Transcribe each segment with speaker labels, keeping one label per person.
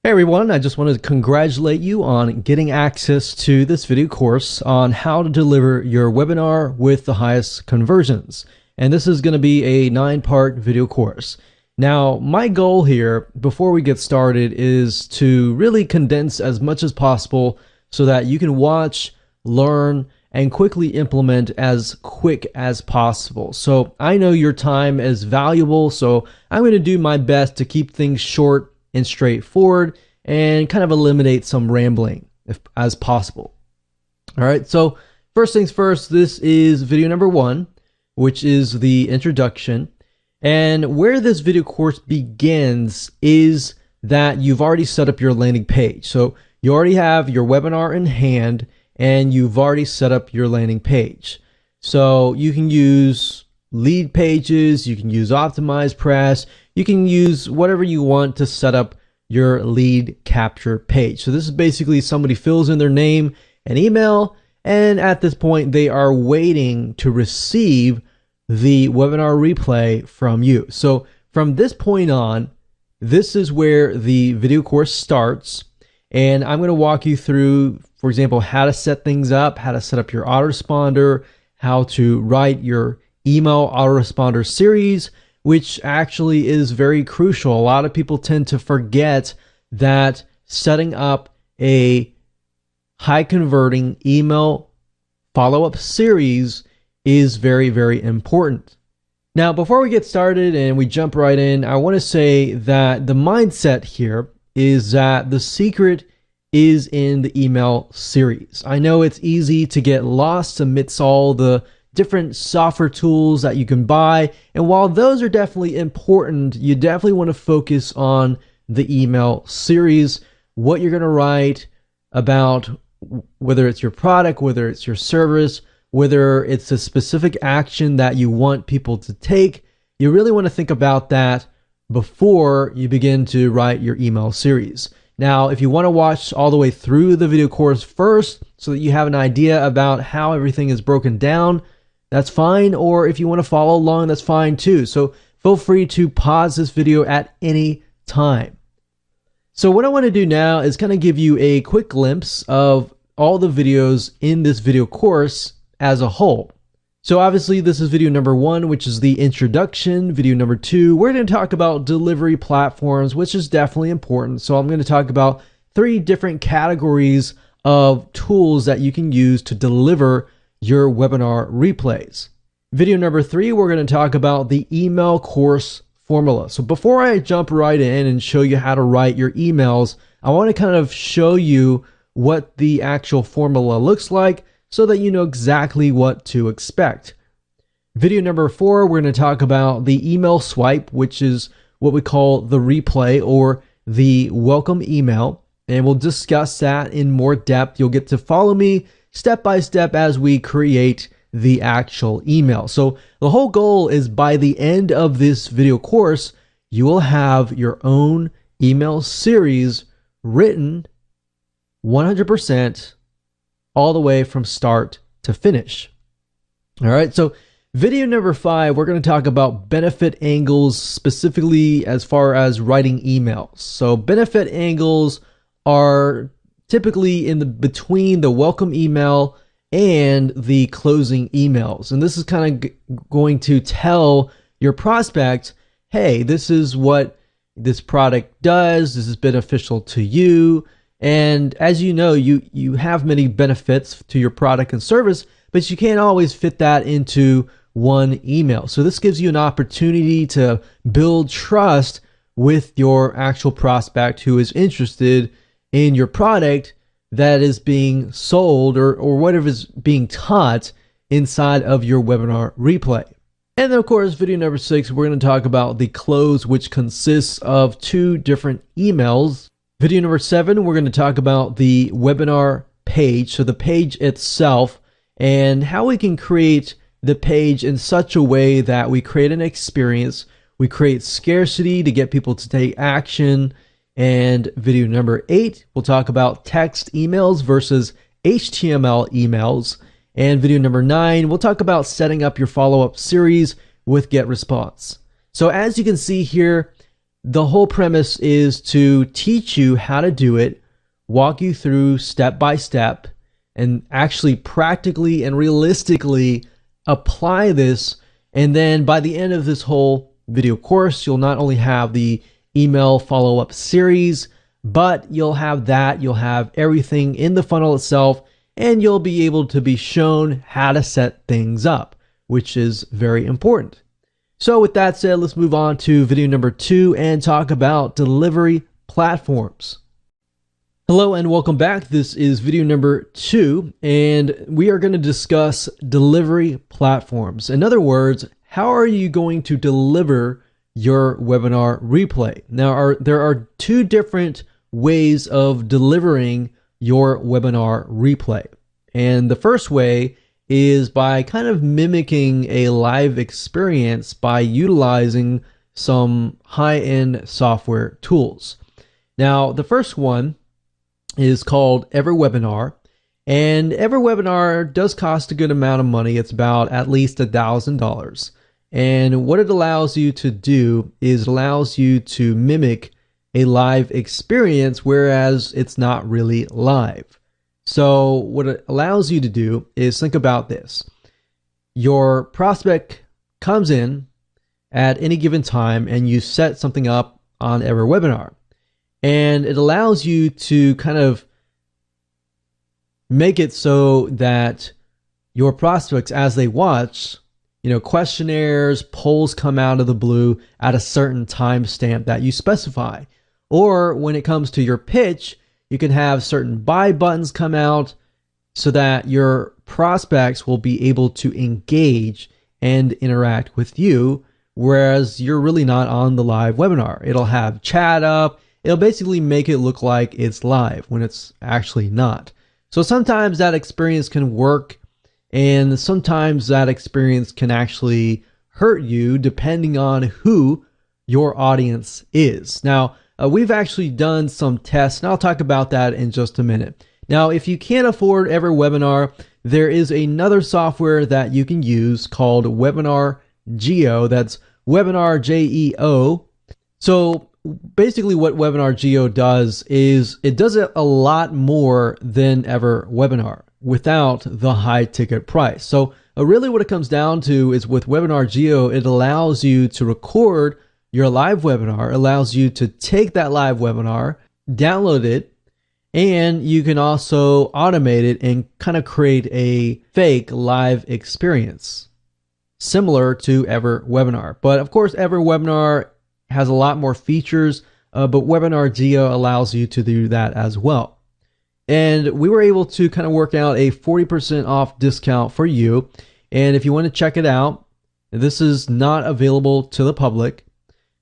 Speaker 1: Hey everyone, I just wanted to congratulate you on getting access to this video course on how to deliver your webinar with the highest conversions. And this is going to be a 9-part video course. Now, my goal here before we get started is to really condense as much as possible so that you can watch, learn, and quickly implement as quick as possible. So I know your time is valuable, so I'm going to do my best to keep things short and straightforward and kind of eliminate some rambling as possible. All right, so first things first, this is video number 1, which is the introduction. And where this video course begins is that you've already set up your landing page. So you already have your webinar in hand and you've already set up your landing page. So you can use lead pages, you can use optimized press, you can use whatever you want to set up your lead capture page. So this is basically somebody fills in their name and email, and at this point they are waiting to receive the webinar replay from you. So from this point on, this is where the video course starts, and I'm going to walk you through, for example, how to set things up, how to set up your autoresponder, how to write your email autoresponder series, which actually is very crucial. A lot of people tend to forget that setting up a high converting email follow-up series is very, very important. Now, before we get started and we jump right in, I want to say that the mindset here is that the secret is in the email series. I know it's easy to get lost amidst all the different software tools that you can buy, and while those are definitely important, you definitely want to focus on the email series, what you're going to write about, whether it's your product, whether it's your service, whether it's a specific action that you want people to take. You really want to think about that before you begin to write your email series. Now, if you want to watch all the way through the video course first so that you have an idea about how everything is broken down, that's fine. Or if you want to follow along, that's fine too. So feel free to pause this video at any time. So what I want to do now is kind of give you a quick glimpse of all the videos in this video course as a whole. So obviously this is video number 1, which is the introduction. Video number 2, we're going to talk about delivery platforms, which is definitely important. So I'm going to talk about 3 different categories of tools that you can use to deliver your webinar replays. Video number 3, we're going to talk about the email course formula. So before I jump right in and show you how to write your emails, I want to kind of show you what the actual formula looks like so that you know exactly what to expect. Video number 4, we're going to talk about the email swipe, which is what we call the replay or the welcome email, and we'll discuss that in more depth. You'll get to follow me step by step as we create the actual email. So the whole goal is by the end of this video course, you will have your own email series written 100% all the way from start to finish. All right, so video number 5, we're going to talk about benefit angles, specifically as far as writing emails. So benefit angles are typically in the between the welcome email and the closing emails. And this is kind of going to tell your prospect, hey, this is what this product does. This is beneficial to you. And as you know, you have many benefits to your product and service, but you can't always fit that into one email. So this gives you an opportunity to build trust with your actual prospect who is interested in your product that is being sold or whatever is being taught inside of your webinar replay. And then of course, video number 6, we're going to talk about the close, which consists of 2 different emails. Video number 7, we're going to talk about the webinar page, so the page itself, and how we can create the page in such a way that we create an experience, we create scarcity to get people to take action. And video number 8, we'll talk about text emails versus HTML emails. And video number 9, we'll talk about setting up your follow-up series with GetResponse. So as you can see here, The whole premise is to teach you how to do it, walk you through step by step, and actually practically and realistically apply this. And then by the end of this whole video course, you'll not only have the email follow-up series, but you'll have everything in the funnel itself, and you'll be able to be shown how to set things up, which is very important. So with that said, let's move on to video number 2 and talk about delivery platforms. Hello and welcome back. This is video number 2, and we are going to discuss delivery platforms. In other words, how are you going to deliver your webinar replay? Now, there are 2 different ways of delivering your webinar replay. And the first way is by kind of mimicking a live experience by utilizing some high-end software tools. Now, the first one is called EverWebinar, and EverWebinar does cost a good amount of money. It's about at least $1,000. And what it allows you to do is it allows you to mimic a live experience, whereas it's not really live. So what it allows you to do is think about this. Your prospect comes in at any given time and you set something up on EverWebinar. And it allows you to kind of make it so that your prospects, as they watch, questionnaires, polls come out of the blue at a certain timestamp that you specify. Or when it comes to your pitch, you can have certain buy buttons come out so that your prospects will be able to engage and interact with you, whereas you're really not on the live webinar. It'll have chat up. It'll basically make it look like it's live when it's actually not. So sometimes that experience can work, and sometimes that experience can actually hurt you depending on who your audience is. Now, we've actually done some tests, and I'll talk about that in just a minute. Now, if you can't afford EverWebinar, there is another software that you can use called Webinar Geo. That's Webinar Geo. So basically what Webinar Geo does is it does it a lot more than EverWebinar without the high ticket price. So really what it comes down to is with Webinar Geo, it allows you to record your live webinar, allows you to take that live webinar, download it, and you can also automate it and kind of create a fake live experience similar to EverWebinar. But of course, EverWebinar has a lot more features, but Webinar Geo allows you to do that as well. And we were able to kind of work out a 40% off discount for you. And if you want to check it out, this is not available to the public.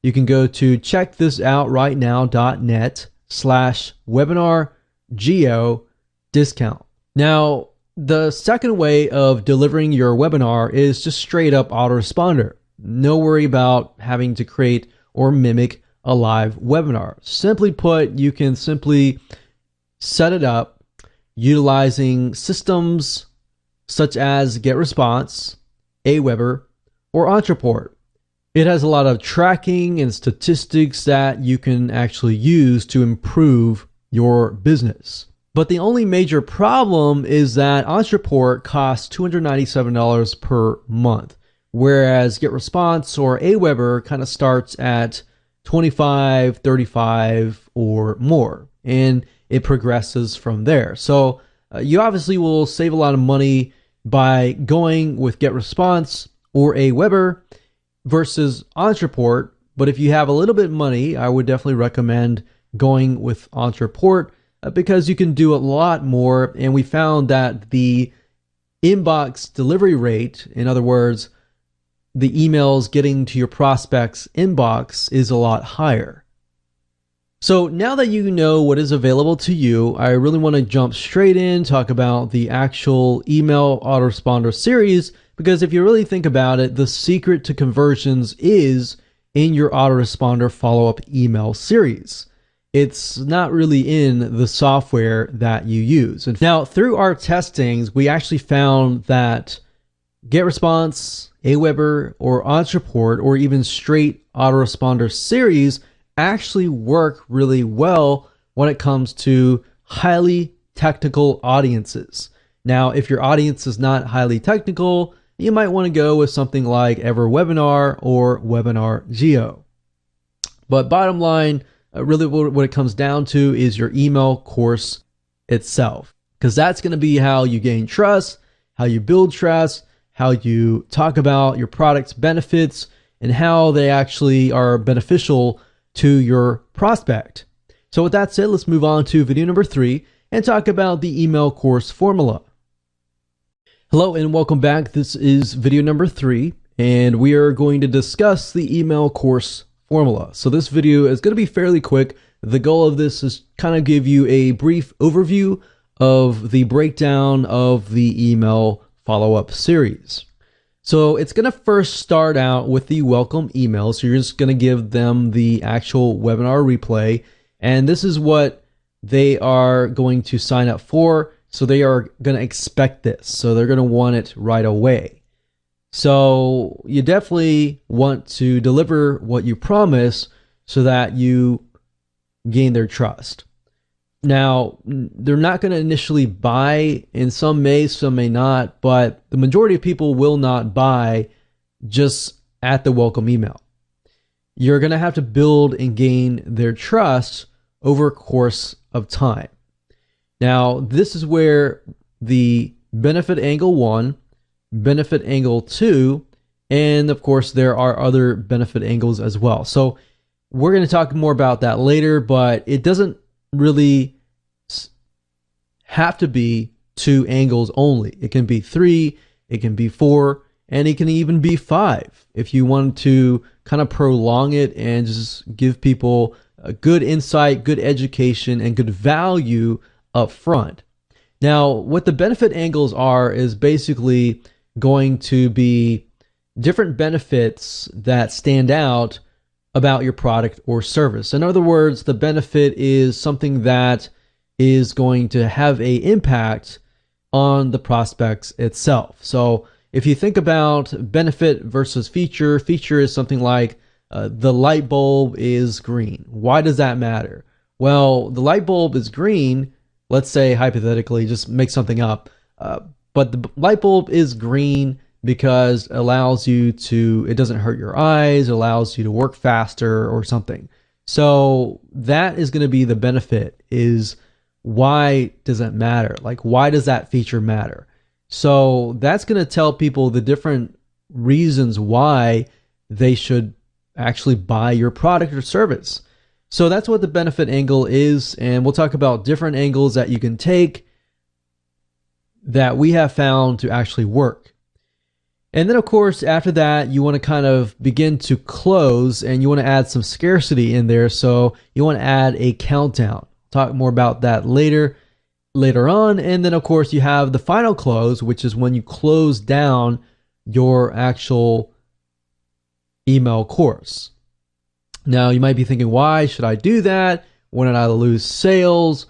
Speaker 1: You can go to checkthisoutRightNow.net/webinar geo discount. Now, the second way of delivering your webinar is just straight up autoresponder. No worry about having to create or mimic a live webinar. Simply put, you can simply set it up utilizing systems such as GetResponse, Aweber, or Entreport. It has a lot of tracking and statistics that you can actually use to improve your business. But the only major problem is that Entreport costs $297 per month, whereas GetResponse or Aweber kind of starts at $25, $35 or more, and it progresses from there. So you obviously will save a lot of money by going with GetResponse or Aweber versus Entreport. But if you have a little bit of money, I would definitely recommend going with Entreport because you can do a lot more. And we found that the inbox delivery rate, in other words, the emails getting to your prospect's inbox, is a lot higher. So now that you know what is available to you, I really want to jump straight in, talk about the actual email autoresponder series, because if you really think about it, the secret to conversions is in your autoresponder follow-up email series. It's not really in the software that you use. And now, through our testings, we actually found that GetResponse, Aweber, or Entreport, or even straight autoresponder series actually work really well when it comes to highly technical audiences. Now, if your audience is not highly technical, you might want to go with something like EverWebinar or Webinar Geo. But bottom line, really what it comes down to is your email course itself, because that's going to be how you gain trust, how you build trust, how you talk about your product's benefits, and how they actually are beneficial to your prospect. So with that said, let's move on to video number 3 and talk about the email course formula. Hello and welcome back. This is video number 3, and we are going to discuss the email course formula. So this video is going to be fairly quick. The goal of this is kind of give you a brief overview of the breakdown of the email follow-up series. So it's going to first start out with the welcome email. So you're just going to give them the actual webinar replay, and this is what they are going to sign up for. So they are going to expect this. So they're going to want it right away. So you definitely want to deliver what you promise so that you gain their trust. Now, they're not going to initially buy, and some may not, but the majority of people will not buy just at the welcome email. You're going to have to build and gain their trust over a course of time. Now, this is where the benefit angle 1, benefit angle 2, and of course there are other benefit angles as well. So we're going to talk more about that later, but it doesn't really have to be 2 angles only. It can be 3, it can be 4, and it can even be 5 if you want to kind of prolong it and just give people a good insight, good education, and good value up front. Now, what the benefit angles are is basically going to be different benefits that stand out about your product or service. In other words, the benefit is something that is going to have an impact on the prospects itself. So if you think about benefit versus feature, feature is something like the light bulb is green. Why does that matter? Well, the light bulb is green. Let's say hypothetically, just make something up. But the light bulb is green because it allows you to, it doesn't hurt your eyes, it allows you to work faster or something. So that is going to be the benefit, is why does it matter? Like, why does that feature matter? So that's going to tell people the different reasons why they should actually buy your product or service. So that's what the benefit angle is, and we'll talk about different angles that you can take that we have found to actually work. And then of course, after that, you want to kind of begin to close, and you want to add some scarcity in there. So you want to add a countdown. Talk more about that later on. And then of course, you have the final close, which is when you close down your actual email course. Now, you might be thinking, why should I do that? Wouldn't I lose sales?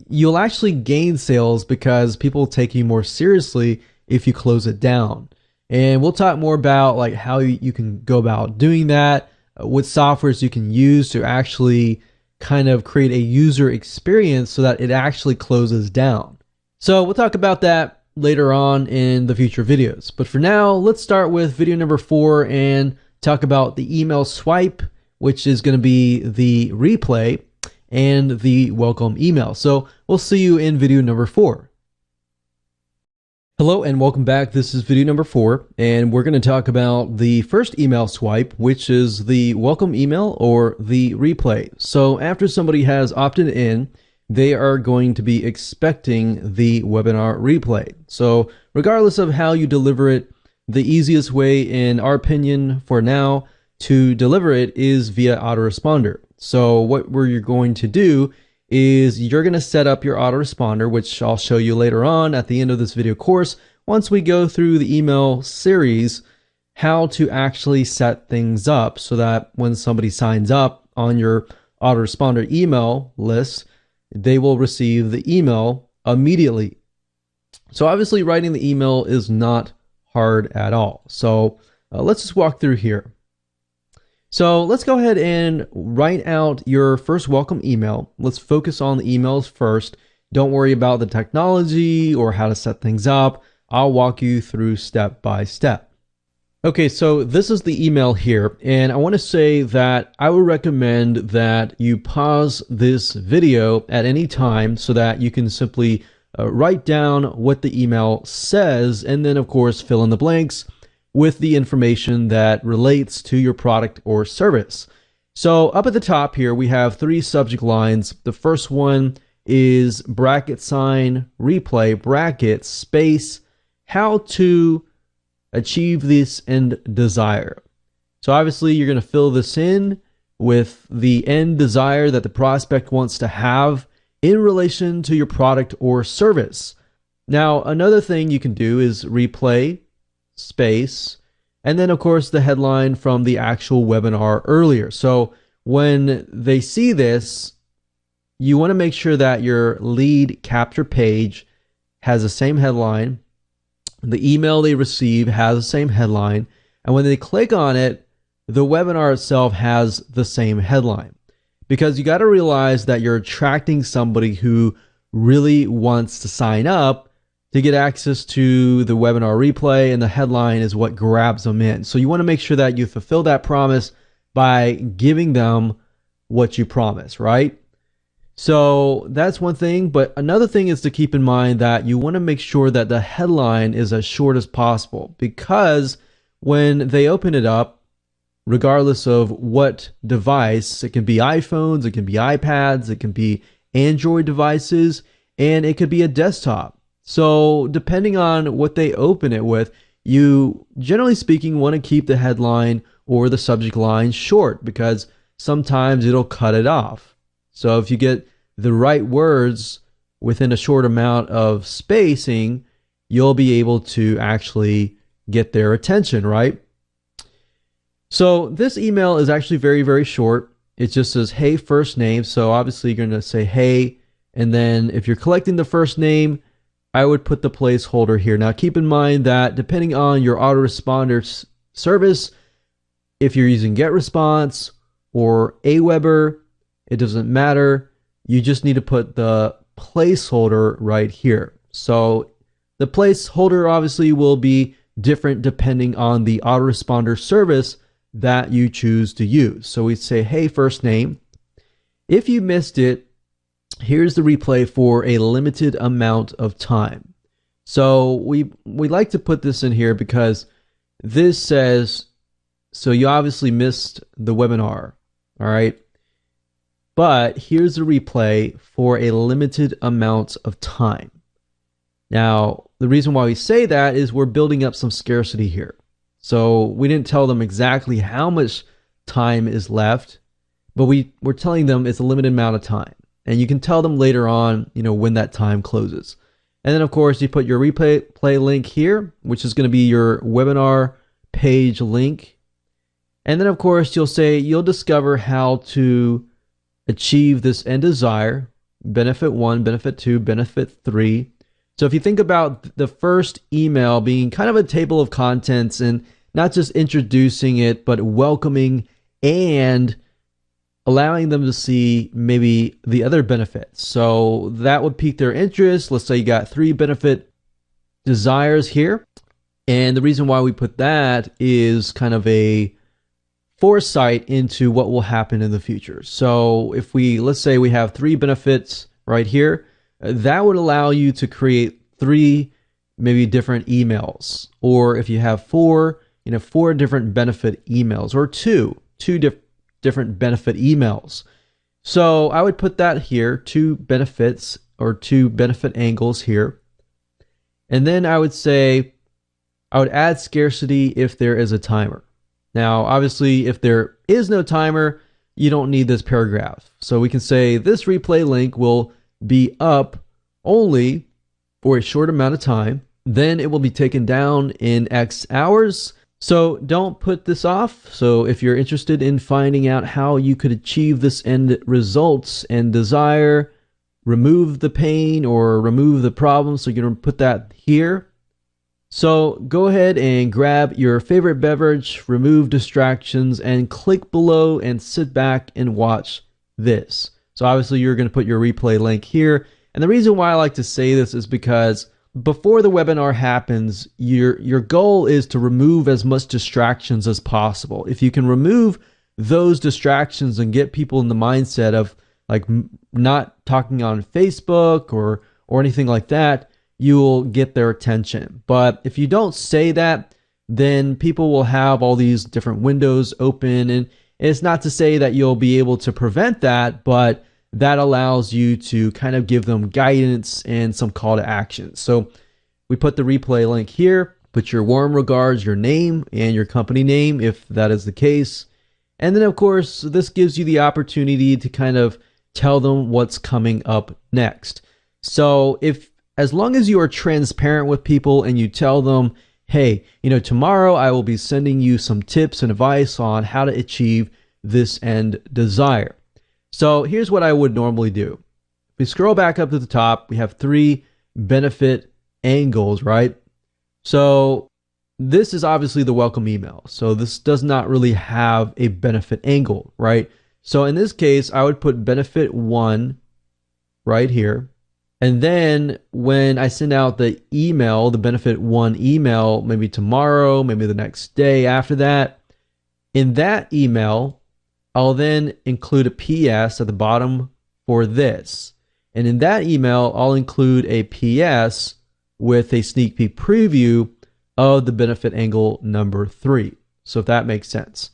Speaker 1: You'll actually gain sales because people take you more seriously if you close it down. And we'll talk more about like how you can go about doing that, what softwares you can use to actually kind of create a user experience so that it actually closes down. So we'll talk about that later on in the future videos. But for now, let's start with video number 4 and talk about the email swipe, which is going to be the replay and the welcome email. So we'll see you in video number 4. Hello and welcome back. This is video number 4, and we're going to talk about the first email swipe, which is the welcome email or the replay. So after somebody has opted in, they are going to be expecting the webinar replay. So regardless of how you deliver it, the easiest way, in our opinion for now, to deliver it is via autoresponder. So what you're going to do is you're going to set up your autoresponder, which I'll show you later on at the end of this video course, once we go through the email series, how to actually set things up so that when somebody signs up on your autoresponder email list, they will receive the email immediately. So obviously writing the email is not hard at all. So let's just walk through here. So let's go ahead and write out your first welcome email. Let's focus on the emails first. Don't worry about the technology or how to set things up. I'll walk you through step by step. Okay, so this is the email here, and I want to say that I would recommend that you pause this video at any time so that you can simply write down what the email says, and then of course fill in the blanks with the information that relates to your product or service. So up at the top here, we have 3 subject lines. The first one is bracket sign, replay, bracket, space, how to achieve this end desire. So obviously you're going to fill this in with the end desire that the prospect wants to have in relation to your product or service. Now, another thing you can do is replay, space, and then of course the headline from the actual webinar earlier. So when they see this, you want to make sure that your lead capture page has the same headline. The email they receive has the same headline, and when they click on it, the webinar itself has the same headline. Because you got to realize that you're attracting somebody who really wants to sign up to get access to the webinar replay, and the headline is what grabs them in. So you want to make sure that you fulfill that promise by giving them what you promise, right? So that's one thing, but another thing is to keep in mind that you want to make sure that the headline is as short as possible, because when they open it up, regardless of what device, it can be iPhones, it can be iPads, it can be Android devices, and it could be a desktop. So depending on what they open it with, you generally speaking want to keep the headline or the subject line short, because sometimes it'll cut it off. So if you get the right words within a short amount of spacing, you'll be able to actually get their attention, right? So this email is actually very, very short. It just says, hey, first name. So obviously you're going to say, hey, and then if you're collecting the first name, I would put the placeholder here. Now keep in mind that depending on your autoresponder service, if you're using GetResponse or Aweber, it doesn't matter. You just need to put the placeholder right here. So the placeholder obviously will be different depending on the autoresponder service that you choose to use. So we say, hey, first name. If you missed it, here's the replay for a limited amount of time. So we like to put this in here because this says, so you obviously missed the webinar, all right? But here's a replay for a limited amount of time. Now, the reason why we say that is we're building up some scarcity here. So we didn't tell them exactly how much time is left, but we're telling them it's a limited amount of time. And you can tell them later on, when that time closes. And then of course you put your replay link here, which is going to be your webinar page link. And then of course you'll say you'll discover how to achieve this end desire, benefit 1, benefit 2, benefit 3. So if you think about the first email being kind of a table of contents and not just introducing it, but welcoming and allowing them to see maybe the other benefits. So that would pique their interest. Let's say you got 3 benefit desires here. And the reason why we put that is kind of a foresight into what will happen in the future. So if let's say we have 3 benefits right here, that would allow you to create 3 maybe different emails. Or if you have 4, 4 different benefit emails, or two different benefit emails. So I would put that here, 2 benefits or 2 benefit angles here. And then I would say, I would add scarcity if there is a timer. Now, obviously, if there is no timer, you don't need this paragraph. So we can say this replay link will be up only for a short amount of time. Then it will be taken down in X hours. So don't put this off. So if you're interested in finding out how you could achieve this end results and desire, remove the pain or remove the problem, so you're going to put that here. So go ahead and grab your favorite beverage, remove distractions, and click below and sit back and watch this. So obviously you're going to put your replay link here. And the reason why I like to say this is because before the webinar happens, your goal is to remove as much distractions as possible. If you can remove those distractions and get people in the mindset of like not talking on Facebook or anything like that, you'll get their attention. But if you don't say that, then people will have all these different windows open. And it's not to say that you'll be able to prevent that, but that allows you to kind of give them guidance and some call to action. So we put the replay link here. Put your warm regards, your name, and your company name if that is the case. And then, of course, this gives you the opportunity to kind of tell them what's coming up next. So as long as you are transparent with people and you tell them, hey, tomorrow I will be sending you some tips and advice on how to achieve this end desire. So here's what I would normally do. If we scroll back up to the top, we have 3 benefit angles, right? So this is obviously the welcome email. So this does not really have a benefit angle, right? So in this case, I would put benefit 1 right here. And then when I send out the email, the benefit 1 email, maybe tomorrow, maybe the next day after that, in that email, I'll then include a PS at the bottom for this. And in that email, I'll include a PS with a sneak peek preview of the benefit angle number 3. So if that makes sense.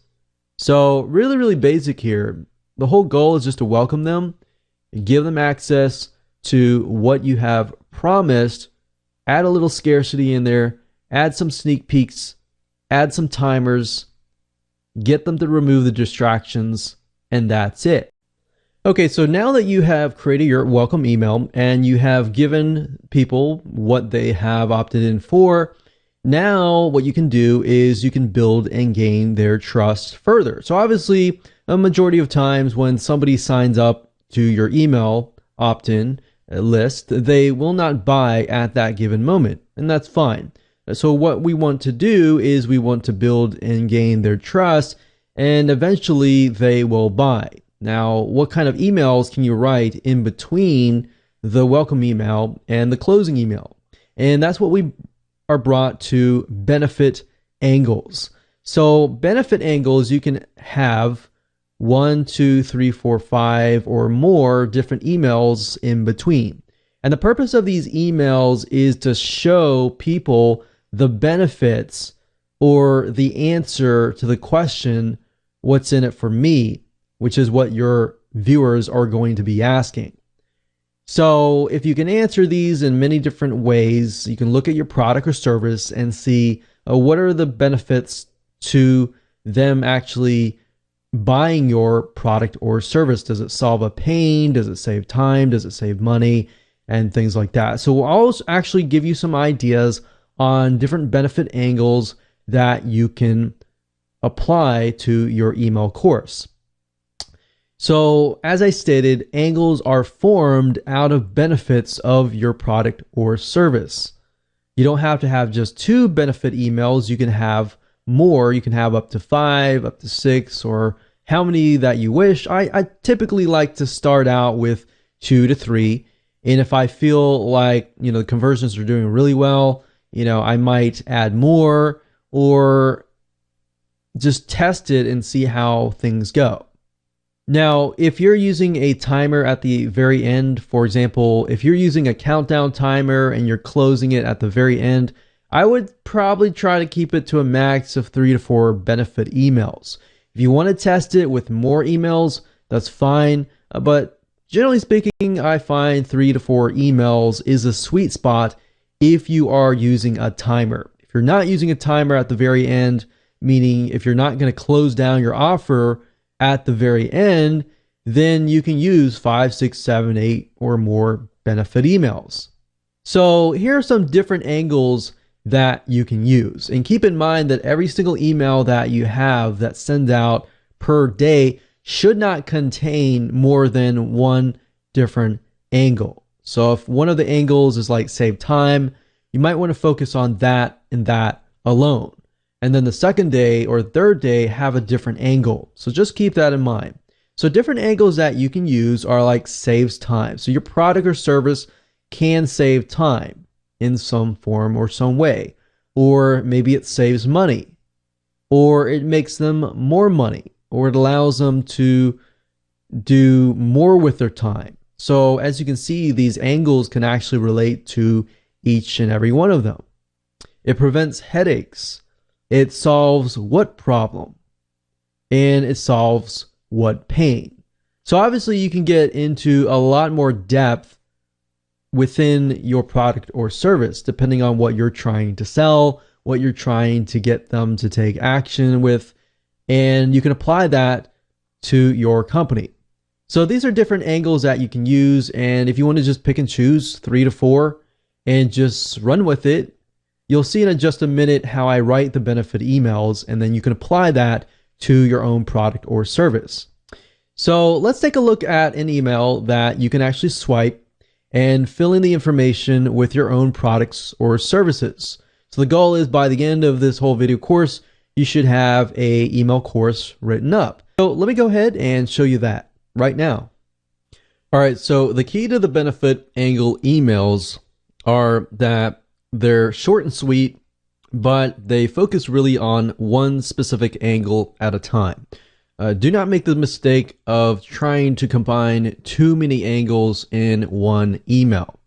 Speaker 1: So really, really basic here. The whole goal is just to welcome them and give them access to what you have promised, add a little scarcity in there, add some sneak peeks, add some timers, get them to remove the distractions, and that's it. Okay, so now that you have created your welcome email and you have given people what they have opted in for, now what you can do is you can build and gain their trust further. So obviously, a majority of times when somebody signs up to your email opt-in list, they will not buy at that given moment, and that's fine. So what we want to do is we want to build and gain their trust, and eventually they will buy. Now, what kind of emails can you write in between the welcome email and the closing email? And that's what we are brought to benefit angles. So benefit angles, you can have 1, 2, 3, 4, 5 or more different emails in between. And the purpose of these emails is to show people the benefits or the answer to the question, what's in it for me? Which is what your viewers are going to be asking. So if you can answer these in many different ways, you can look at your product or service and see what are the benefits to them actually buying your product or service. Does it solve a pain? Does it save time? Does it save money? And things like that. So I'll actually give you some ideas on different benefit angles that you can apply to your email course. So as I stated, angles are formed out of benefits of your product or service. You don't have to have just 2 benefit emails. You can have more. You can have up to 5, up to 6, or how many that you wish. I typically like to start out with 2 to 3. And if I feel like, the conversions are doing really well, I might add more or just test it and see how things go. Now, if you're using a timer at the very end, for example, if you're using a countdown timer and you're closing it at the very end, I would probably try to keep it to a max of 3 to 4 benefit emails. If you want to test it with more emails, that's fine. But generally speaking, I find 3 to 4 emails is a sweet spot if you are using a timer. If you're not using a timer at the very end, meaning if you're not going to close down your offer at the very end, then you can use 5, 6, 7, 8 or more benefit emails. So here are some different angles that you can use. And keep in mind that every single email that you have that sends out per day should not contain more than 1 different angle. So if one of the angles is like save time, you might want to focus on that and that alone. And then the second day or third day have a different angle. So just keep that in mind. So different angles that you can use are like saves time. So your product or service can save time in some form or some way. Or maybe it saves money. Or it makes them more money. Or it allows them to do more with their time. So as you can see, these angles can actually relate to each and every one of them. It prevents headaches. It solves what problem? And it solves what pain? So obviously you can get into a lot more depth within your product or service, depending on what you're trying to sell, what you're trying to get them to take action with, and you can apply that to your company. So these are different angles that you can use, and if you want to just pick and choose 3 to 4 and just run with it, you'll see in just a minute how I write the benefit emails, and then you can apply that to your own product or service. So let's take a look at an email that you can actually swipe and fill in the information with your own products or services. So the goal is by the end of this whole video course, you should have an email course written up. So let me go ahead and show you that right now. All right, so the key to the benefit angle emails are that they're short and sweet, but they focus really on one specific angle at a time. Do not make the mistake of trying to combine too many angles in one email.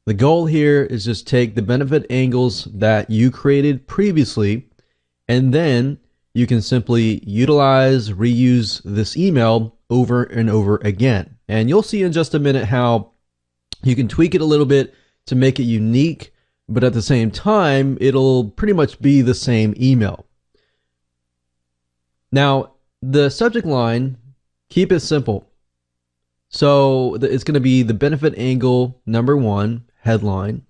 Speaker 1: The goal here is just take the benefit angles that you created previously, and then you can simply utilize, reuse this email over and over again. And you'll see in just a minute how you can tweak it a little bit to make it unique, but at the same time, it'll pretty much be the same email. Now, the subject line, keep it simple. So it's going to be the benefit angle #1 headline.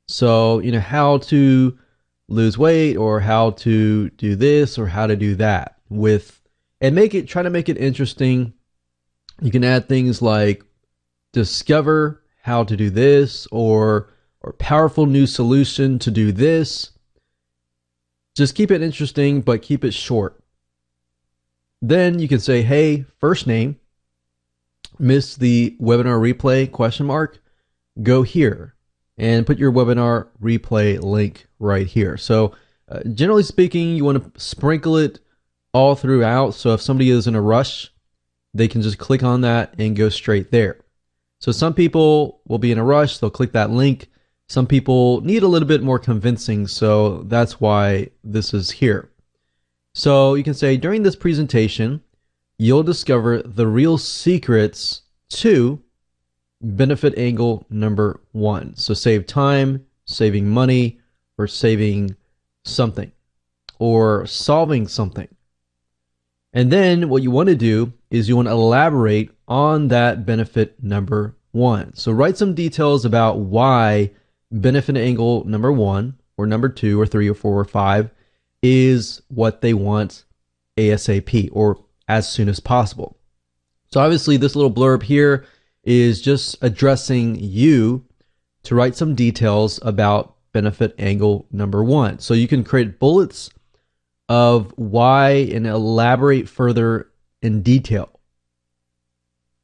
Speaker 1: So, how to lose weight, or how to do this, or how to do that and try to make it interesting. You can add things like discover how to do this, or powerful new solution to do this. Just keep it interesting, but keep it short. Then you can say, hey, first name, missed the webinar replay, ? Go here and put your webinar replay link right here. So generally speaking, you want to sprinkle it all throughout. So if somebody is in a rush, they can just click on that and go straight there. So some people will be in a rush, they'll click that link. Some people need a little bit more convincing, so that's why this is here. So you can say, during this presentation, you'll discover the real secrets to benefit angle #1. So save time, saving money, or saving something, or solving something. And then what you want to do is you want to elaborate on that benefit #1. So write some details about why benefit angle #1 or #2 or 3 or 4 or 5 is what they want ASAP, or as soon as possible. So obviously this little blurb here is just addressing you to write some details about benefit angle #1. So you can create bullets of why and elaborate further in detail.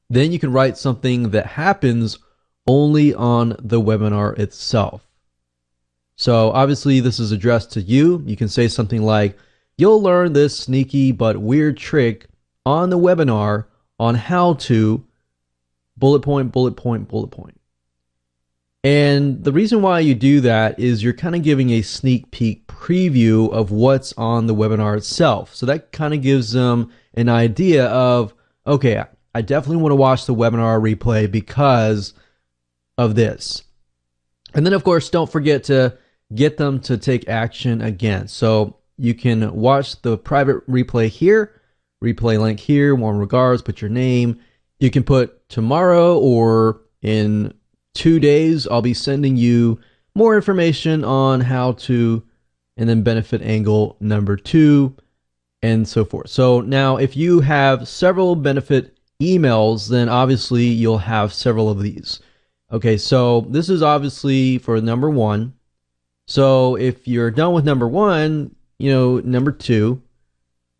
Speaker 1: Then you can write something that happens only on the webinar itself. So obviously this is addressed to you. You can say something like, you'll learn this sneaky but weird trick on the webinar on how to ... And the reason why you do that is you're kind of giving a sneak peek preview of what's on the webinar itself. So that kind of gives them an idea of, okay, I definitely want to watch the webinar replay because of this. And then of course, don't forget to get them to take action again. So you can watch the private replay here, replay link here, warm regards, put your name. You can put tomorrow or in 2 days, I'll be sending you more information on how to, and then benefit angle #2 and so forth. So now if you have several benefit emails, then obviously you'll have several of these. Okay, so this is obviously for #1. So if you're done with number 1, number 2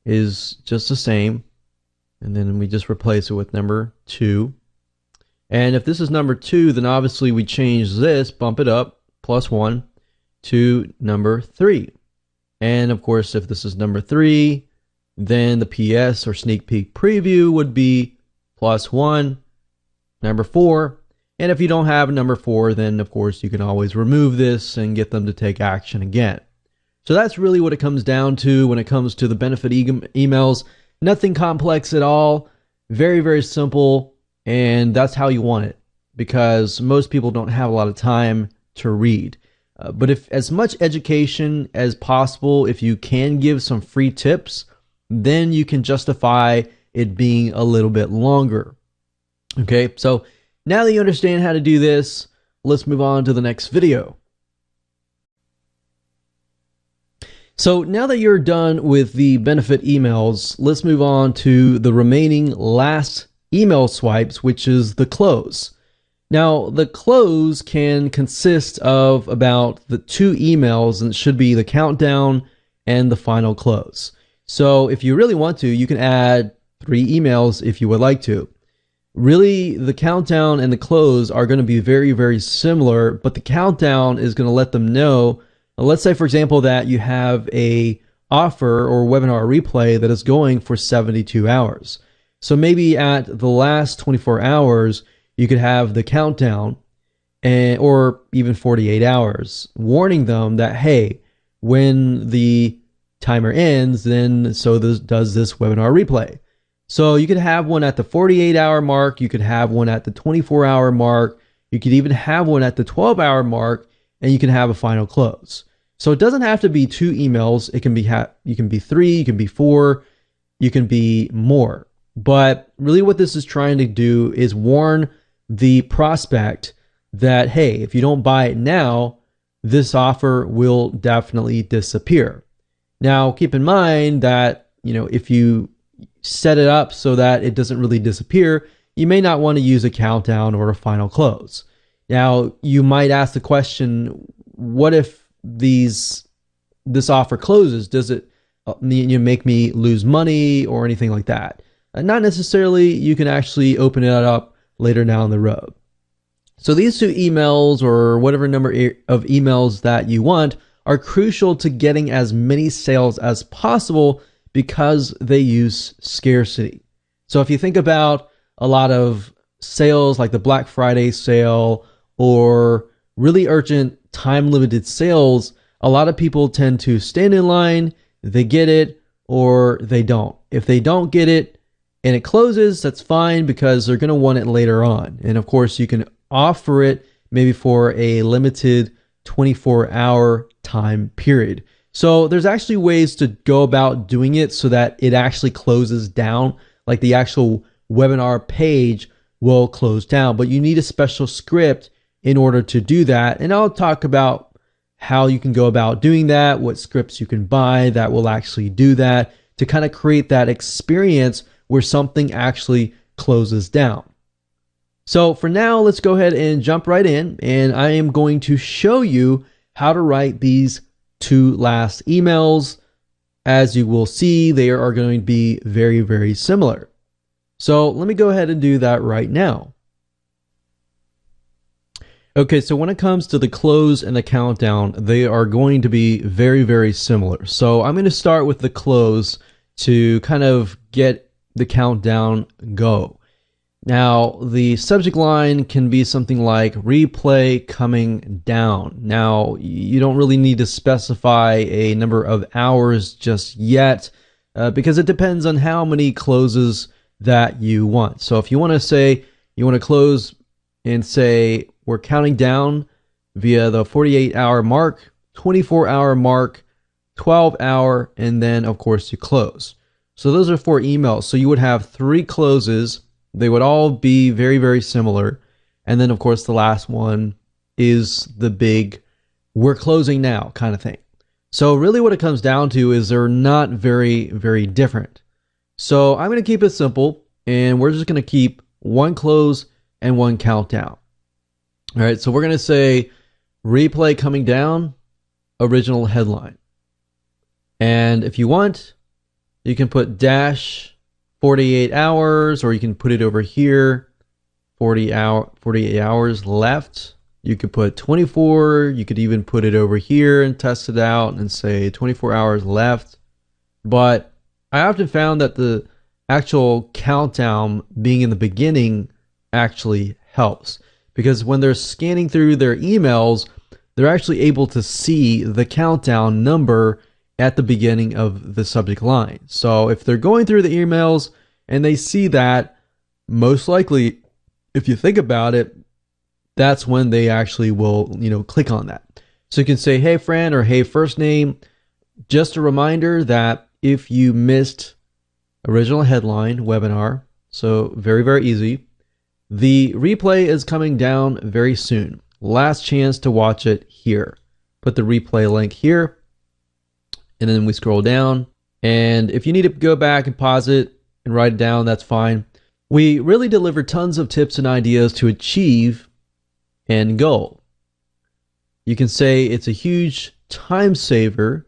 Speaker 1: is just the same. And then we just replace it with number 2. And if this is number 2, then obviously we change this, bump it up, +1, to number 3. And of course, if this is number 3, then the PS or sneak peek preview would be +1, number 4. And if you don't have number 4, then of course you can always remove this and get them to take action again. So that's really what it comes down to when it comes to the benefit emails. Nothing complex at all. Very, very simple. And that's how you want it, because most people don't have a lot of time to read. But if as much education as possible, if you can give some free tips, then you can justify it being a little bit longer. Okay, so now that you understand how to do this, let's move on to the next video. So now that you're done with the benefit emails, let's move on to the remaining last email swipes, which is the close. Now, the close can consist of about the 2 emails, and it should be the countdown and the final close. So if you really want to, you can add 3 emails if you would like to. Really, the countdown and the close are going to be very, very similar, but the countdown is going to let them know, let's say, for example, that you have a offer or webinar replay that is going for 72 hours. So maybe at the last 24 hours, you could have the countdown or even 48 hours, warning them that, hey, when the timer ends, then so does this webinar replay. So you could have one at the 48-hour mark, you could have one at the 24-hour mark, you could even have one at the 12-hour mark, and you can have a final close. So it doesn't have to be 2 emails. It can be you can be 3, you can be 4, you can be more. But really what this is trying to do is warn the prospect that, hey, if you don't buy it now, this offer will definitely disappear. Now, keep in mind that, if you set it up so that it doesn't really disappear, you may not want to use a countdown or a final close. Now, you might ask the question, what if this offer closes? Does it make me lose money or anything like that? Not necessarily. You can actually open it up later down the road. So these 2 emails, or whatever number of emails that you want, are crucial to getting as many sales as possible because they use scarcity. So if you think about a lot of sales like the Black Friday sale or really urgent time-limited sales, a lot of people tend to stand in line, they get it, or they don't. If they don't get it and it closes, that's fine, because they're going to want it later on. And of course, you can offer it maybe for a limited 24-hour time period. So there's actually ways to go about doing it so that it actually closes down, like the actual webinar page will close down. But you need a special script in order to do that. And I'll talk about how you can go about doing that, what scripts you can buy that will actually do that, to kind of create that experience where something actually closes down. So for now, let's go ahead and jump right in, and I am going to show you how to write these 2 last emails. As you will see, they are going to be very, very similar. So let me go ahead and do that right now. Okay, so when it comes to the close and the countdown, they are going to be very, very similar. So I'm going to start with the close to kind of get the countdown go. Now, the subject line can be something like replay coming down. Now, you don't really need to specify a number of hours just yet, because it depends on how many closes that you want. So if you want to say, you want to close and say, we're counting down via the 48-hour mark, 24-hour mark, 12-hour, and then of course you close. So those are 4 emails. So you would have 3 closes. They would all be very, very similar. And then of course the last one is the big, we're closing now kind of thing. So really what it comes down to is they're not very, very different. So I'm going to keep it simple, and we're just going to keep 1 close and 1 countdown. All right, so we're going to say replay coming down, original headline. And if you want, you can put dash 48 hours, or you can put it over here, 48 hours left. You could put 24. You could even put it over here and test it out and say 24 hours left. But I often found that the actual countdown being in the beginning actually helps, because when they're scanning through their emails, they're actually able to see the countdown number at the beginning of the subject line. So if they're going through the emails and they see that, most likely, if you think about it, that's when they actually will, click on that. So you can say, hey friend, or hey first name. Just a reminder that if you missed original headline webinar, so very, very easy, the replay is coming down very soon. Last chance to watch it here. Put the replay link here, and then we scroll down. And if you need to go back and pause it and write it down, that's fine. We really deliver tons of tips and ideas to achieve end goal. You can say it's a huge time saver,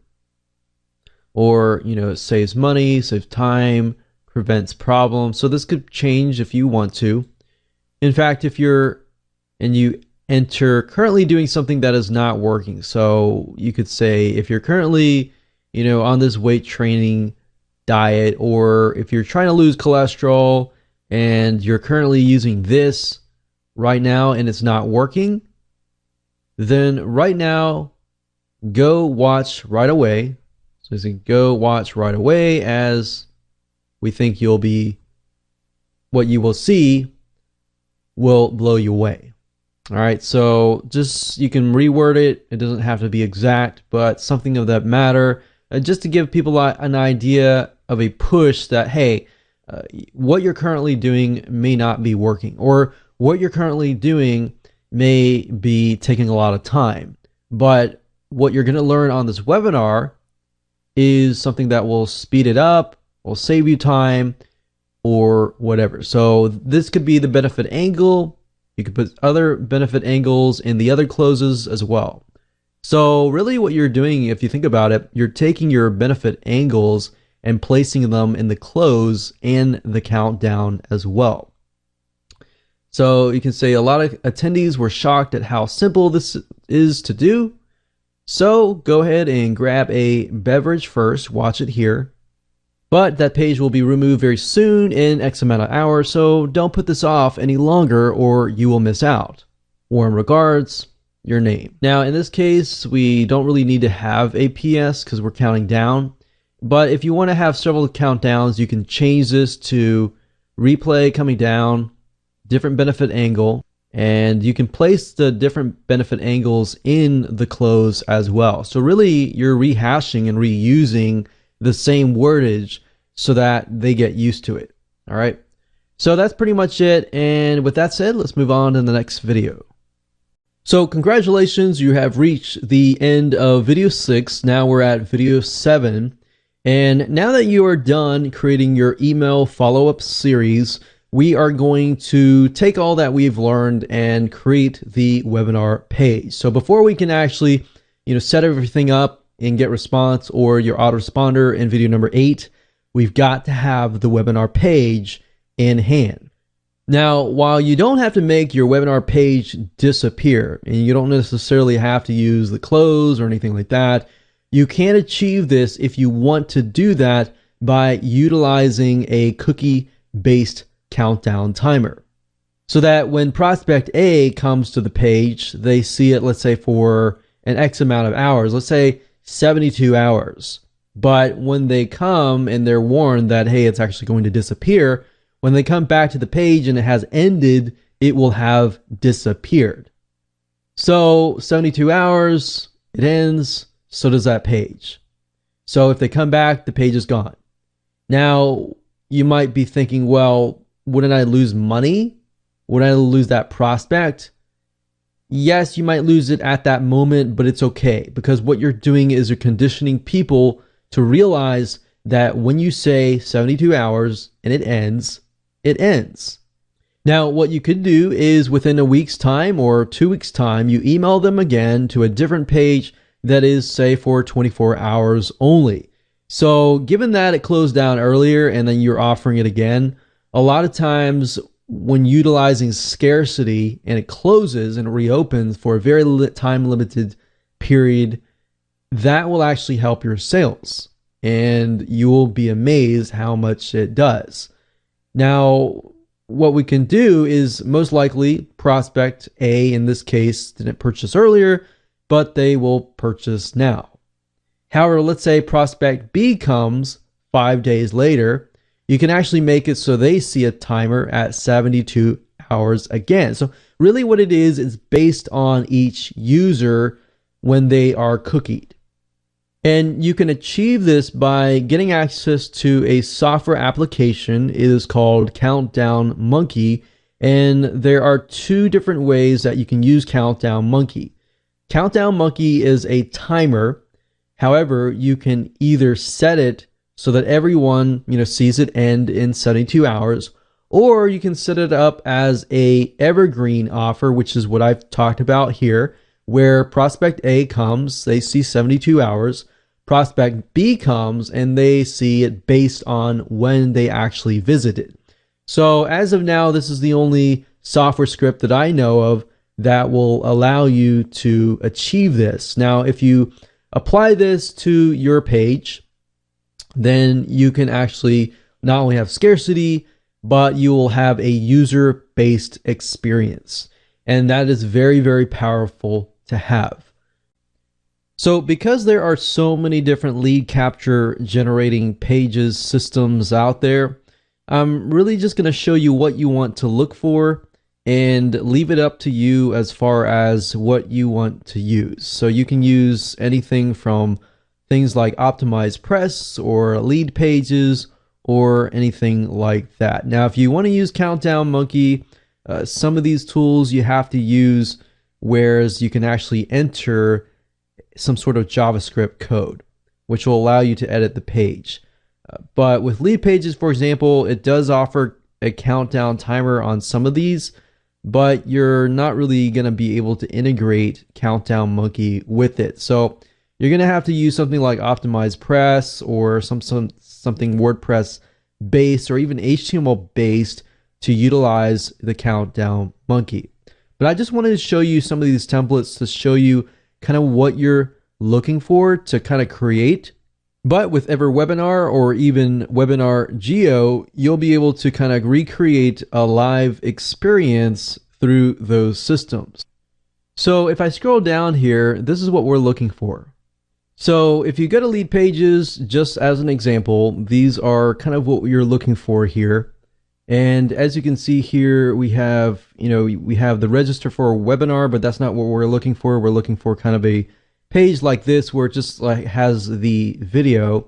Speaker 1: or it saves money, saves time, prevents problems. So this could change if you want to. In fact, if you enter currently doing something that is not working, so you could say if you're currently on this weight training diet, or if you're trying to lose cholesterol and you're currently using this right now and it's not working, then right now go watch right away. So you can go watch right away, as we think what you will see will blow you away. All right, so you can reword it. It doesn't have to be exact, but something of that matter, just to give people an idea of a push that, hey, what you're currently doing may not be working, or what you're currently doing may be taking a lot of time. But what you're going to learn on this webinar is something that will speed it up, will save you time, or whatever. So this could be the benefit angle. You could put other benefit angles in the other closes as well. So really what you're doing, if you think about it, you're taking your benefit angles and placing them in the close and the countdown as well. So you can say a lot of attendees were shocked at how simple this is to do. So go ahead and grab a beverage first, watch it here. But that page will be removed very soon in X amount of hours, so don't put this off any longer or you will miss out. Warm regards, your name. Now in this case, we don't really need to have a PS because we're counting down. But if you want to have several countdowns, you can change this to replay coming down, different benefit angle, and you can place the different benefit angles in the close as well. So really you're rehashing and reusing the same wordage so that they get used to it. All right. So that's pretty much it. And with that said, let's move on to the next video. So congratulations, you have reached the end of video 6. Now we're at video 7. And now that you are done creating your email follow-up series, we are going to take all that we've learned and create the webinar page. So before we can actually, set everything up and get response or your autoresponder in video number 8, we've got to have the webinar page in hand. Now, while you don't have to make your webinar page disappear, and you don't necessarily have to use the close or anything like that, you can achieve this if you want to do that by utilizing a cookie-based countdown timer. So that when prospect A comes to the page, they see it, let's say, for an X amount of hours, let's say 72 hours. But when they come and they're warned that, hey, it's actually going to disappear, when they come back to the page and it has ended, it will have disappeared. So 72 hours, it ends, so does that page. So if they come back, the page is gone. Now, you might be thinking, well, wouldn't I lose money? Would I lose that prospect? Yes, you might lose it at that moment, but it's okay, because what you're doing is you're conditioning people to realize that when you say 72 hours and it ends, it ends. Now, what you could do is within a week's time or 2 weeks' time, you email them again to a different page that is, say, for 24 hours only. So given that it closed down earlier and then you're offering it again, a lot of times when utilizing scarcity and it closes and reopens for a very time limited period, that will actually help your sales, and you will be amazed how much it does. Now, what we can do is most likely prospect A, in this case, didn't purchase earlier, but they will purchase now. However, let's say prospect B comes 5 days later. You can actually make it so they see a timer at 72 hours again. So really what it is based on each user when they are cookied. And you can achieve this by getting access to a software application. It is called Countdown Monkey. And there are two different ways that you can use Countdown Monkey. Countdown Monkey is a timer. However, you can either set it so that everyone, sees it end in 72 hours, or you can set it up as a evergreen offer, which is what I've talked about here, where prospect A comes, they see 72 hours, prospect B comes, and they see it based on when they actually visited. So as of now, this is the only software script that I know of that will allow you to achieve this. Now, if you apply this to your page, then you can actually not only have scarcity, but you will have a user-based experience. And that is very, very powerful to have. So because there are so many different lead capture generating pages, systems out there, I'm really just going to show you what you want to look for and leave it up to you as far as what you want to use. So you can use anything from things like optimized press or lead pages or anything like that. Now, if you want to use Countdown Monkey, some of these tools you have to use, whereas you can actually enter some sort of JavaScript code, which will allow you to edit the page. But with lead pages, for example, it does offer a countdown timer on some of these, but you're not really going to be able to integrate Countdown Monkey with it. So you're going to have to use something like Optimized Press or something WordPress based or even HTML based to utilize the Countdown Monkey. But I just wanted to show you some of these templates to show you kind of what you're looking for to kind of create. But with EverWebinar or even Webinar Geo, you'll be able to kind of recreate a live experience through those systems. So if I scroll down here, this is what we're looking for. So if you go to lead pages, just as an example, these are kind of what you're looking for here. And as you can see here, we have, we have the register for a webinar, but that's not what we're looking for. We're looking for kind of a page like this where it just like has the video.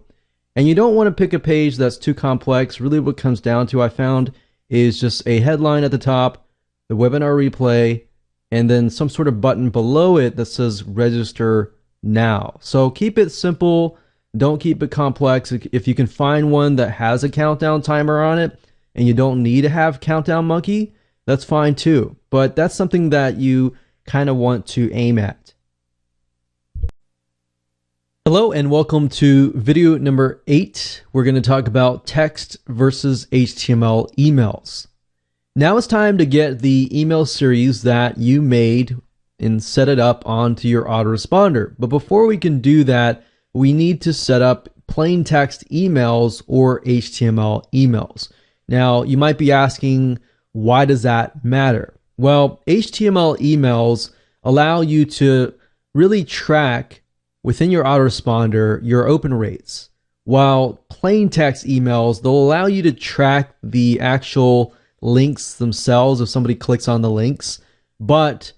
Speaker 1: And you don't want to pick a page that's too complex. Really what it comes down to, I found, is just a headline at the top, the webinar replay, and then some sort of button below it that says register now. So keep it simple. Don't keep it complex. If you can find one that has a countdown timer on it and you don't need to have Countdown Monkey, that's fine too. But that's something that you kind of want to aim at. Hello and welcome to video number 8. We're going to talk about text versus HTML emails. Now it's time to get the email series that you made and set it up onto your autoresponder. But before we can do that, we need to set up plain text emails or HTML emails. Now, you might be asking, why does that matter? Well, HTML emails allow you to really track within your autoresponder your open rates, while plain text emails, they'll allow you to track the actual links themselves if somebody clicks on the links, but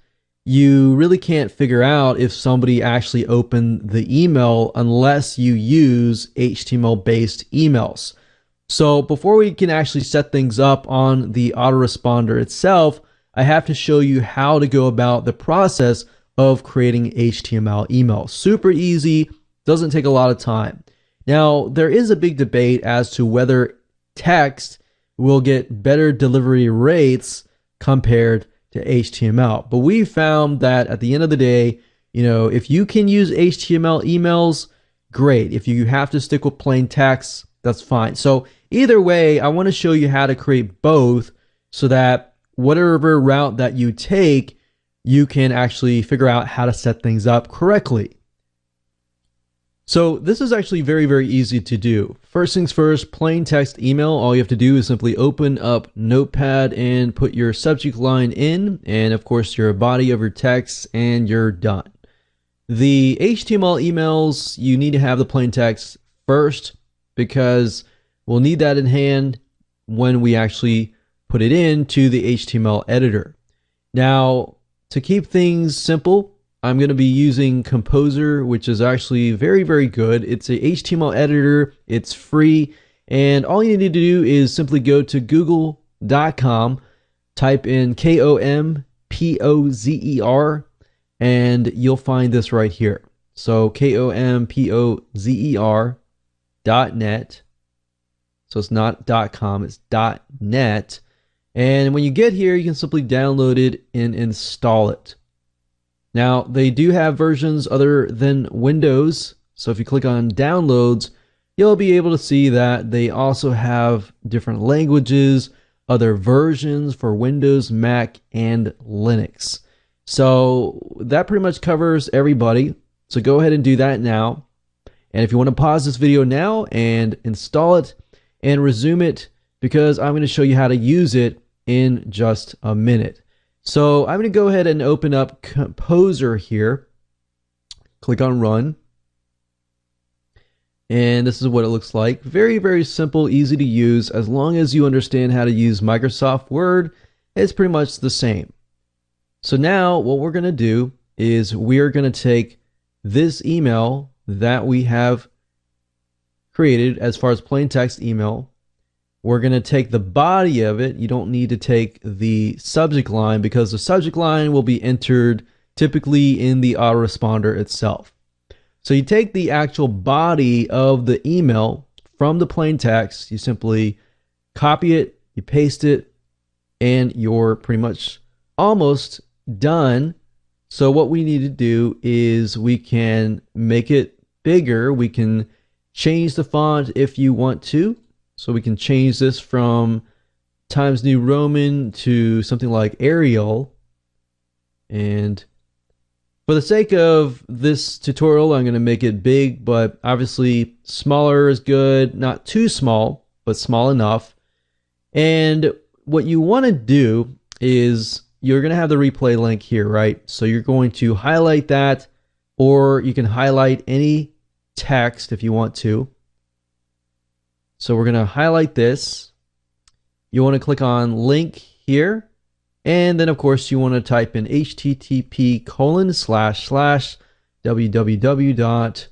Speaker 1: you really can't figure out if somebody actually opened the email unless you use HTML-based emails. So before we can actually set things up on the autoresponder itself, I have to show you how to go about the process of creating HTML emails. Super easy, doesn't take a lot of time. Now, there is a big debate as to whether text will get better delivery rates compared to HTML. But we found that at the end of the day, You know, if you can use HTML emails, great. If you have to stick with plain text, that's fine. So either way, I want to show you how to create both so that whatever route that you take, you can actually figure out how to set things up correctly. So this is actually very, very easy to do. First things first, plain text email. All you have to do is simply open up Notepad and put your subject line in, and of course your body of your text, and you're done. The HTML emails, you need to have the plain text first because we'll need that in hand when we actually put it into the HTML editor. Now, to keep things simple, I'm going to be using Composer, which is actually very, very good. It's a HTML editor. It's free. And all you need to do is simply go to google.com, type in KOMPOZER, and you'll find this right here. So KOMPOZER.net. So it's not .com, it's .net. And when you get here, you can simply download it and install it. Now, they do have versions other than Windows. So if you click on downloads, you'll be able to see that they also have different languages, other versions for Windows, Mac, and Linux. So that pretty much covers everybody. So go ahead and do that now. And if you want to pause this video now and install it and resume it, because I'm going to show you how to use it in just a minute. So I'm going to go ahead and open up Composer here. Click on Run. And this is what it looks like. Very, very simple, easy to use. As long as you understand how to use Microsoft Word, it's pretty much the same. So now what we're going to do is we are going to take this email that we have created as far as plain text email. We're going to take the body of it. You don't need to take the subject line because the subject line will be entered typically in the autoresponder itself. So you take the actual body of the email from the plain text, you simply copy it, you paste it, and you're pretty much almost done. So what we need to do is we can make it bigger. We can change the font if you want to. So we can change this from Times New Roman to something like Arial. And for the sake of this tutorial, I'm going to make it big, but obviously smaller is good. Not too small, but small enough. And what you want to do is you're going to have the replay link here, right? So you're going to highlight that, or you can highlight any text if you want to. So we're going to highlight this. You want to click on link here. And then, of course, you want to type in http://www.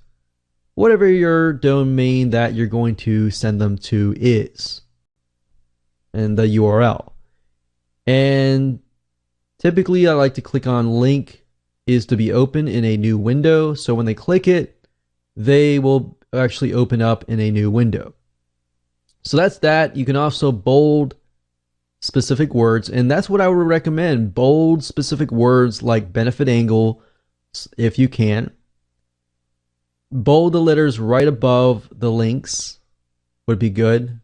Speaker 1: whatever your domain that you're going to send them to is. And the URL. And typically, I like to click on link is to be open in a new window. So when they click it, they will actually open up in a new window. So that's that. You can also bold specific words, and that's what I would recommend. Bold specific words like benefit angle, if you can. Bold the letters right above the links would be good.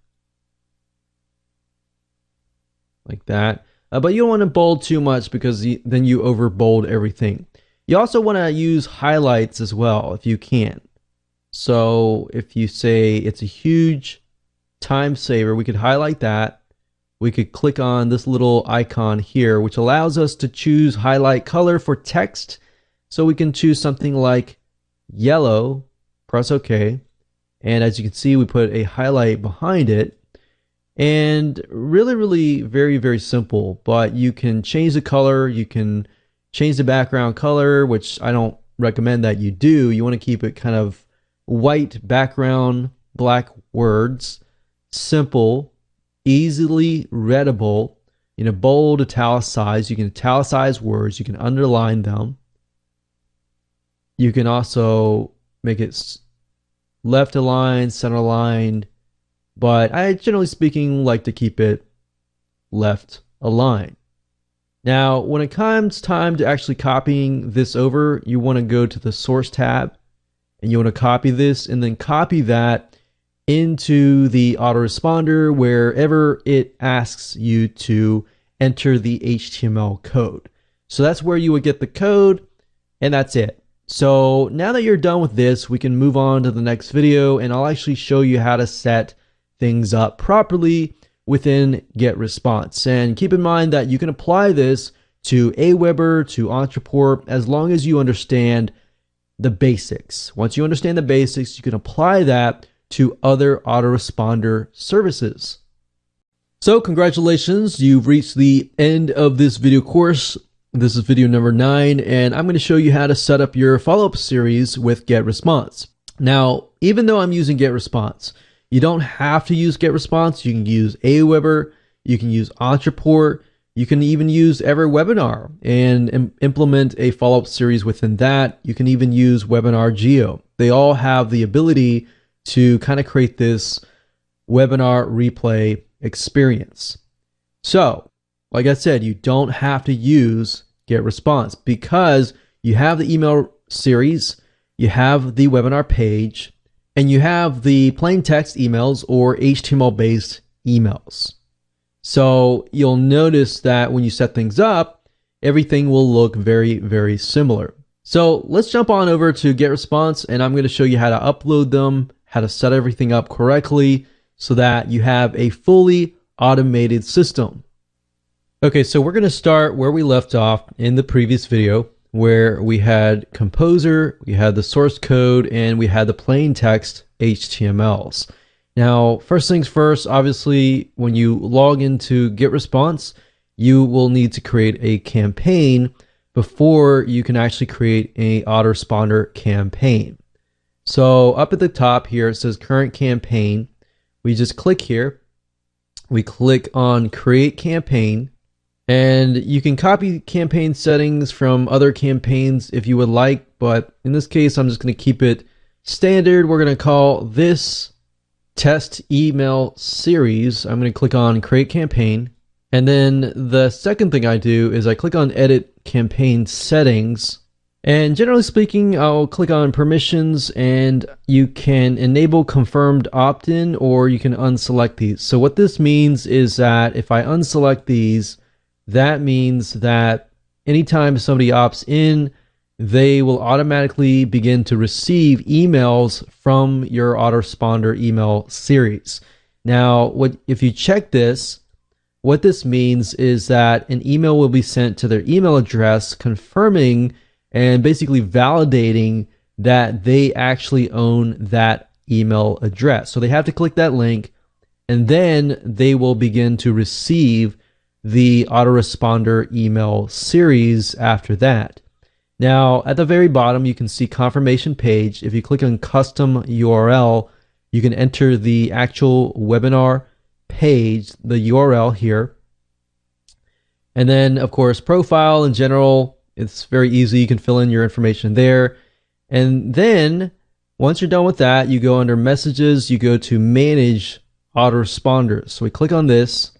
Speaker 1: Like that. But you don't want to bold too much because then you over bold everything. You also want to use highlights as well if you can. So if you say it's a huge time saver, we could highlight that. We could click on this little icon here, which allows us to choose highlight color for text. So we can choose something like yellow, press OK. And as you can see, we put a highlight behind it. And really, very, very simple. But you can change the color. You can change the background color, which I don't recommend that you do. You want to keep it kind of white background, black words. Simple, easily readable, bold, italicized. You can italicize words. You can underline them. You can also make it left aligned, center aligned, but I generally speaking like to keep it left aligned. Now, when it comes time to actually copying this over, you want to go to the source tab and you want to copy this and then copy that into the autoresponder wherever it asks you to enter the HTML code. So that's where you would get the code, and that's it. So now that you're done with this, we can move on to the next video, and I'll actually show you how to set things up properly within GetResponse. And keep in mind that you can apply this to Aweber, to Entreport, as long as you understand the basics. Once you understand the basics, you can apply that to other autoresponder services. So congratulations, you've reached the end of this video course. This is video number 9, and I'm going to show you how to set up your follow-up series with GetResponse. Now, even though I'm using GetResponse, you don't have to use GetResponse. You can use Aweber, you can use Entreport, you can even use EverWebinar and implement a follow-up series within that. You can even use Webinar Geo. They all have the ability to kind of create this webinar replay experience. So, like I said, you don't have to use GetResponse because you have the email series, you have the webinar page, and you have the plain text emails or HTML-based emails. So you'll notice that when you set things up, everything will look very, very similar. So let's jump on over to GetResponse, and I'm going to show you how to upload them, how to set everything up correctly so that you have a fully automated system. Okay, so we're going to start where we left off in the previous video, where we had Composer, we had the source code, and we had the plain text HTMLs. Now, first things first, obviously, when you log into GetResponse, you will need to create a campaign before you can actually create a autoresponder campaign. So up at the top here, it says current campaign. We just click here. We click on create campaign. And you can copy campaign settings from other campaigns if you would like, but in this case, I'm just going to keep it standard. We're going to call this test email series. I'm going to click on create campaign. And then the second thing I do is I click on edit campaign settings. And generally speaking, I'll click on permissions and you can enable confirmed opt-in or you can unselect these. So what this means is that if I unselect these, that means that anytime somebody opts in, they will automatically begin to receive emails from your autoresponder email series. Now, if you check this, what this means is that an email will be sent to their email address confirming and basically validating that they actually own that email address. So they have to click that link and then they will begin to receive the autoresponder email series after that. Now, at the very bottom, you can see confirmation page. If you click on custom URL, you can enter the actual webinar page, the URL here. And then, of course, profile in general, it's very easy. You can fill in your information there. And then, once you're done with that, you go under messages, you go to manage autoresponders. So we click on this.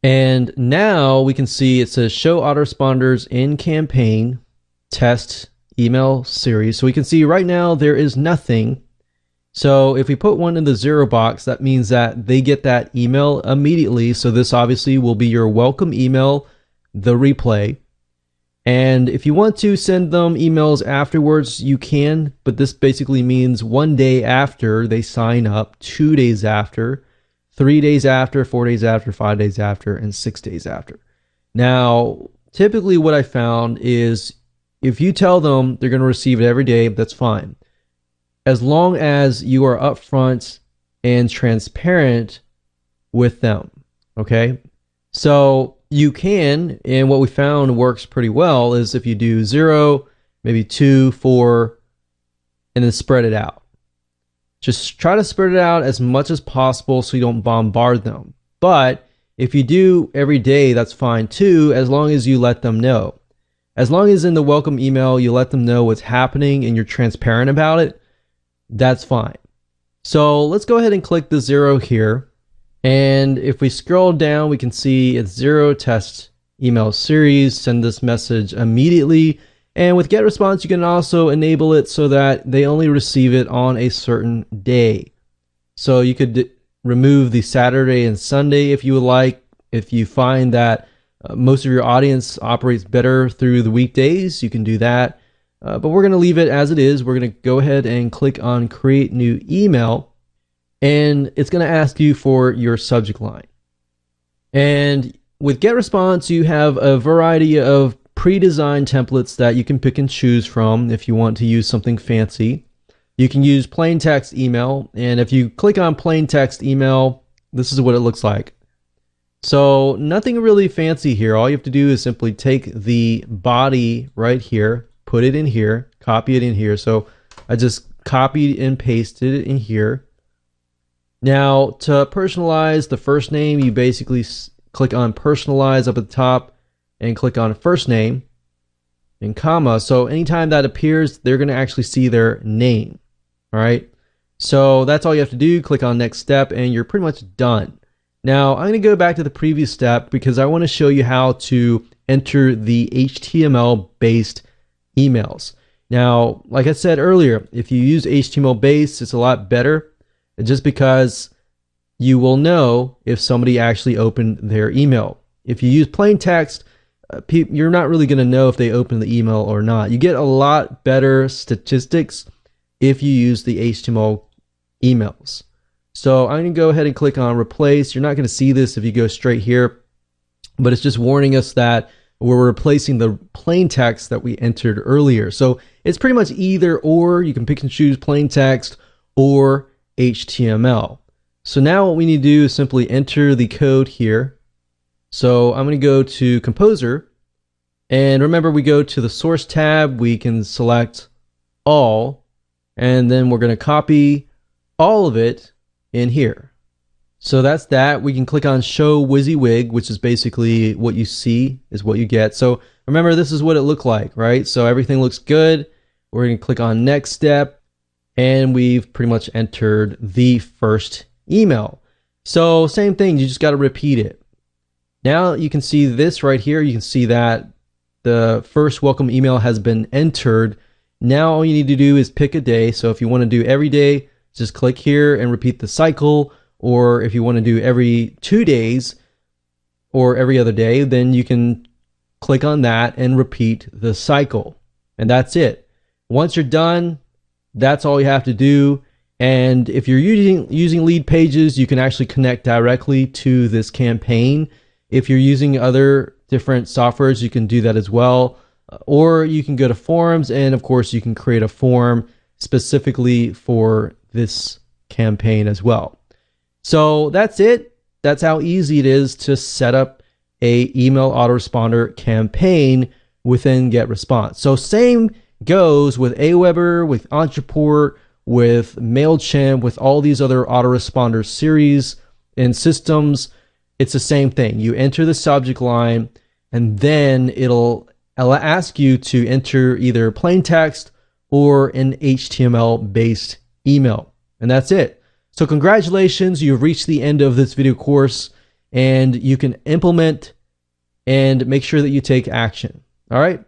Speaker 1: And now we can see it says show autoresponders in campaign test email series. So we can see right now there is nothing. So if we put one in the 0 box, that means that they get that email immediately. So this obviously will be your welcome email, the replay. And if you want to send them emails afterwards, you can, but this basically means 1 day after they sign up, 2 days after, 3 days after, 4 days after, 5 days after, and 6 days after. Now, typically what I found is if you tell them they're going to receive it every day, that's fine. As long as you are upfront and transparent with them, okay? So you can, and what we found works pretty well is if you do 0, maybe 2, 4, and then spread it out. Just try to spread it out as much as possible so you don't bombard them. But if you do every day, that's fine too, as long as you let them know. As long as in the welcome email, you let them know what's happening and you're transparent about it, that's fine. So let's go ahead and click the 0 here. And if we scroll down, we can see it's 0 test email series, send this message immediately. And with get response, you can also enable it so that they only receive it on a certain day. So you could remove the Saturday and Sunday if you would like. If you find that most of your audience operates better through the weekdays, you can do that. But we're going to leave it as it is. We're going to go ahead and click on create new email, and it's going to ask you for your subject line. And with get response, you have a variety of pre-designed templates that you can pick and choose from if you want to use something fancy. You can use plain text email, and if you click on plain text email, this is what it looks like. So nothing really fancy here. All you have to do is simply take the body right here, put it in here, copy it in here. So I just copied and pasted it in here. Now to personalize the first name, you basically click on personalize up at the top and click on first name and comma. So anytime that appears, they're going to actually see their name. All right. So that's all you have to do. Click on next step and you're pretty much done. Now I'm going to go back to the previous step because I want to show you how to enter the HTML based emails. Now, like I said earlier, if you use HTML based, it's a lot better just because you will know if somebody actually opened their email. If you use plain text, you're not really going to know if they opened the email or not. You get a lot better statistics if you use the HTML emails. So I'm going to go ahead and click on replace. You're not going to see this if you go straight here, but it's just warning us that we're replacing the plain text that we entered earlier. So it's pretty much either or. You can pick and choose plain text or HTML. So now what we need to do is simply enter the code here. So I'm going to go to Composer, and remember we go to the Source tab, we can select all, and then we're going to copy all of it in here. So that's that. We can click on Show WYSIWYG, which is basically what you see is what you get. So remember, this is what it looked like, right? So everything looks good. We're going to click on Next Step, and we've pretty much entered the first email. So same thing, you just got to repeat it. Now you can see this right here. You can see that the first welcome email has been entered. Now all you need to do is pick a day. So if you want to do every day, just click here and repeat the cycle. Or if you want to do every 2 days or every other day, then you can click on that and repeat the cycle. And that's it. Once you're done, that's all you have to do. And if you're using lead pages, you can actually connect directly to this campaign. If you're using other different softwares, you can do that as well. Or you can go to forums, and of course you can create a form specifically for this campaign as well. So that's it. That's how easy it is to set up a email autoresponder campaign within GetResponse. So same goes with Aweber, with Entreport, with MailChimp, with all these other autoresponder series and systems. It's the same thing. You enter the subject line, and then it'll ask you to enter either plain text or an HTML based email. And that's it. So congratulations, you've reached the end of this video course, and you can implement and make sure that you take action. All right.